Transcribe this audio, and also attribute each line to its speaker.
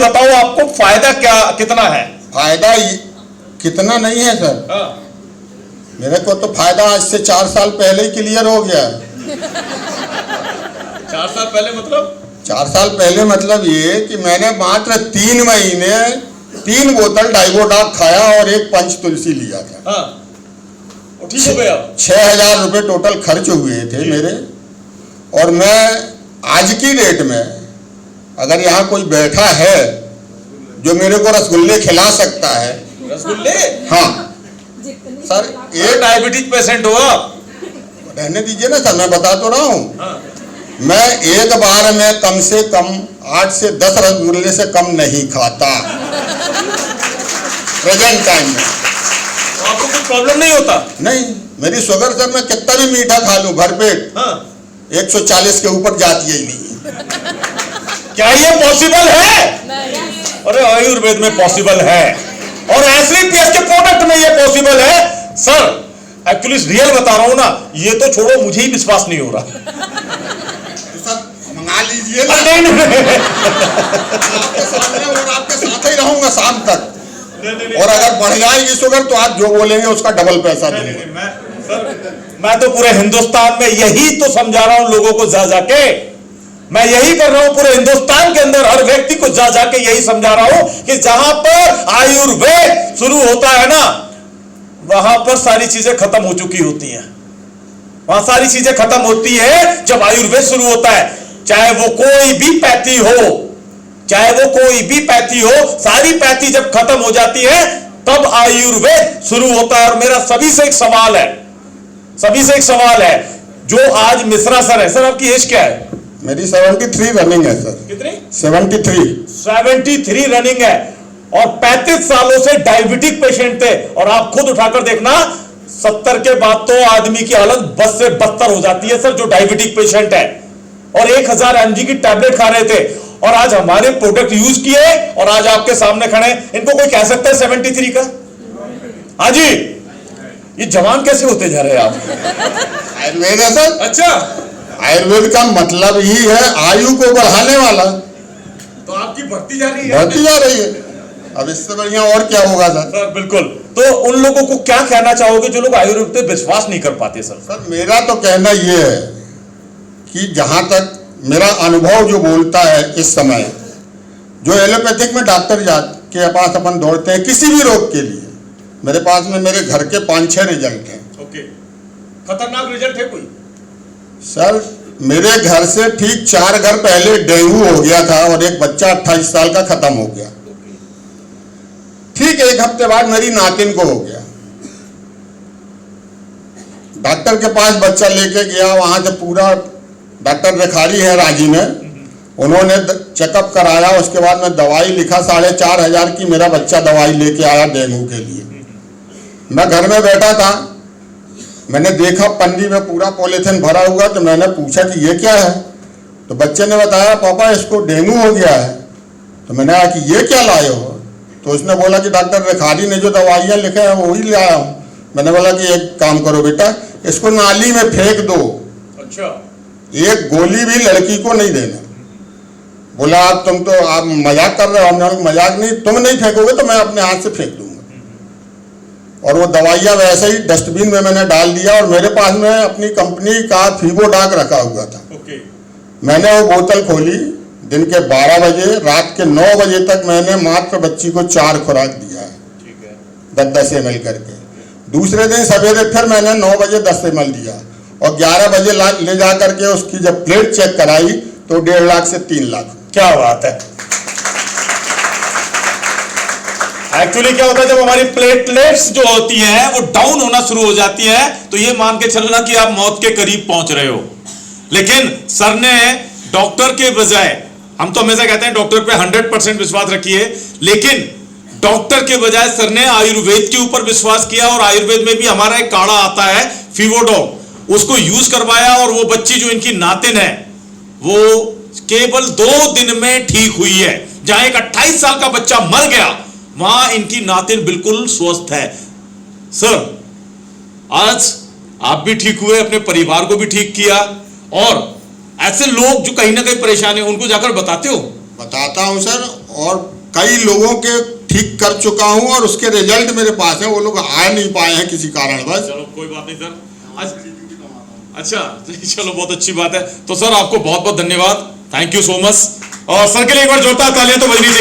Speaker 1: बताओ आपको फायदा क्या कितना है?
Speaker 2: फायदा कितना नहीं है सर।
Speaker 1: हाँ।
Speaker 2: मेरे को तो फायदा आज से 4 साल पहले ही क्लियर हो गया।
Speaker 1: 4 साल पहले मतलब?
Speaker 2: 4 साल पहले मतलब ये कि मैंने मात्र 3 महीने 3 बोतल डाइगोडाक खाया और 1 पंच तुलसी लिया था।
Speaker 1: हाँ। और ठीक हो गया।
Speaker 2: 6,000 रुपये टोटल खर्च हुए थे मेरे। और मैं आज की डेट में अगर यहाँ कोई बैठा है जो मेरे को रसगुल्ले खिला सकता है।
Speaker 1: रसगुल्ले?
Speaker 2: हाँ सर।
Speaker 1: एक डायबिटीज पेशेंट हो आप?
Speaker 2: रहने दीजिए ना सर, मैं बता तो रहा हूँ।
Speaker 1: हाँ।
Speaker 2: मैं एक बार में कम से कम 8 से 10 रसगुल्ले से कम नहीं खाता प्रेजेंट टाइम में।
Speaker 1: तो आपको कोई प्रॉब्लम नहीं होता?
Speaker 2: नहीं, मेरी शुगर सर मैं कितना भी मीठा खा लूं भरपेट,
Speaker 1: हाँ।
Speaker 2: 140 के ऊपर जाती ही नहीं।
Speaker 1: क्या ये पॉसिबल है? अरे आयुर्वेद में पॉसिबल है और एसलीपीएस के प्रोडक्ट में ये पॉसिबल है सर। एक्चुअली रियल बता रहा हूं ना, ये तो छोड़ो, मुझे ही विश्वास नहीं हो रहा।
Speaker 2: तो सर मंगा लीजिए ना।
Speaker 1: नहीं।
Speaker 2: आपके सामने और आपके साथ ही रहूंगा शाम तक। और अगर बढ़ जाएगी शुगर तो आप जो बोलेंगे उसका डबल पैसा दूंगा।
Speaker 1: मैं तो पूरे हिंदुस्तान में यही तो समझा रहा हूं लोगों को जा जाके। मैं यही कर रहा हूं पूरे हिंदुस्तान के अंदर हर व्यक्ति को जा जाके यही समझा रहा हूं कि जहां पर आयुर्वेद शुरू होता है ना, वहां पर सारी चीजें खत्म हो चुकी होती हैं। वहां सारी चीजें खत्म होती है जब आयुर्वेद शुरू होता है। चाहे वो कोई भी पैथी हो, चाहे वो कोई भी पैथी हो, सारी पैथी जब खत्म हो जाती है तब आयुर्वेद शुरू होता है। और मेरा सभी से एक सवाल है, सभी से एक सवाल है, जो आज मिश्रा सर है, सर आपकी एज क्या है?
Speaker 2: मेरी 73 रनिंग है सर।
Speaker 1: कितनी?
Speaker 2: 73
Speaker 1: रनिंग है और 35 सालों से डायबिटिक पेशेंट थे। और आप खुद उठाकर देखना, 70 के बाद तो आदमी की हालत बस से बदतर हो जाती है सर, जो डायबिटिक पेशेंट है। और 1000 mg की टैबलेट खा रहे थे और आज हमारे प्रोडक्ट यूज किए और आज आपके सामने खड़े। इनको कोई कह सकता है 73 का? हाँ जी, ये जवान कैसे होते जा रहे हैं आप?
Speaker 2: आयुर्वेद है सर।
Speaker 1: अच्छा,
Speaker 2: आयुर्वेद का मतलब ही है आयु को बढ़ाने वाला।
Speaker 1: तो आपकी बढ़ती जा रही है?
Speaker 2: बढ़ती जा रही है। अब इससे बढ़िया और क्या होगा सर?
Speaker 1: बिल्कुल। तो उन लोगों को क्या कहना चाहोगे जो लोग आयुर्वेद पे विश्वास नहीं कर पाते? सर
Speaker 2: मेरा तो कहना यह है कि जहां तक मेरा अनुभव जो बोलता है इस समय, जो एलोपैथिक में डॉक्टर के पास अपन दौड़ते हैं किसी भी रोग के लिए, मेरे पास में मेरे घर के 5-6 रिजल्ट हैं।
Speaker 1: ओके। खतरनाक रिजल्ट है कोई?
Speaker 2: सर मेरे घर से ठीक 4 घर पहले डेंगू हो गया था और एक बच्चा 28 साल का खत्म हो गया। ठीक 1 हफ्ते बाद मेरी नातिन को हो गया। डॉक्टर के पास बच्चा लेके गया, वहां से पूरा डॉक्टर रेखारी है रांची में, उन्होंने चेकअप कराया। उसके बाद में दवाई लिखा, 4,500 की मेरा बच्चा दवाई लेके आया डेंगू के लिए। मैं घर में बैठा था, मैंने देखा पन्नी में पूरा पॉलीथिन भरा हुआ, तो मैंने पूछा कि ये क्या है? तो बच्चे ने बताया पापा इसको डेंगू हो गया है। तो मैंने कहा कि ये क्या लाए हो? तो उसने बोला कि डॉक्टर रेखारी ने जो दवाइयाँ लिखे हैं वही लाया हूँ। मैंने बोला कि एक काम करो बेटा, इसको नाली में फेंक दो।
Speaker 1: अच्छा।
Speaker 2: एक गोली भी लड़की को नहीं देना। बोला आप मजाक कर रहे हो? हमने मजाक नहीं, तुम नहीं फेंकोगे तो मैं अपने हाथ से फेंक दूंगा। और वो दवाइयाँ वैसे ही डस्टबिन में मैंने डाल दिया। और मेरे पास में अपनी कंपनी का फीवोडाक रखा हुआ था।
Speaker 1: ओके।
Speaker 2: मैंने वो बोतल खोली, दिन के 12 बजे, रात के 9 बजे तक मैंने मात्र बच्ची को 4 खुराक दिया है।
Speaker 1: ठीक है।
Speaker 2: 10-10 ml करके। दूसरे दिन सवेरे फिर मैंने 9 बजे 10 ml दिया और 11 बजे ले जा करके उसकी जब प्लेट चेक कराई तो 1.5 लाख से 3 लाख।
Speaker 1: क्या बात है। एक्चुअली क्या होता है, जब हमारी प्लेटलेट्स जो होती हैं वो डाउन होना शुरू हो जाती है तो ये मान के चलना कि आप मौत के करीब पहुंच रहे हो। लेकिन सर ने डॉक्टर के बजाय, हम तो हमेशा कहते हैं डॉक्टर पे 100% विश्वास रखिए, लेकिन डॉक्टर के बजाय सर ने आयुर्वेद के ऊपर विश्वास किया। और आयुर्वेद में भी हमारा एक काढ़ा आता है फीवोडॉक, उसको यूज करवाया और वो बच्ची जो इनकी नातिन है वो केवल 2 दिन में ठीक हुई है। जहां एक 28 साल का बच्चा मर गया, वहां इनकी नातिन बिल्कुल स्वस्थ है। सर आज आप भी ठीक हुए, अपने परिवार को भी ठीक किया, और ऐसे लोग जो कहीं ना कहीं परेशान है उनको जाकर बताते हो?
Speaker 2: बताता हूँ सर, और कई लोगों के ठीक कर चुका हूँ और उसके रिजल्ट मेरे पास है। वो लोग आ नहीं पाए हैं किसी कारणवश।
Speaker 1: चलो कोई बात नहीं सर। अच्छा चलो बहुत अच्छी बात है। तो सर आपको बहुत बहुत धन्यवाद, थैंक यू सो मच। और सर के लिए एक बार जोरदार तालियां तो बजनी चाहिए।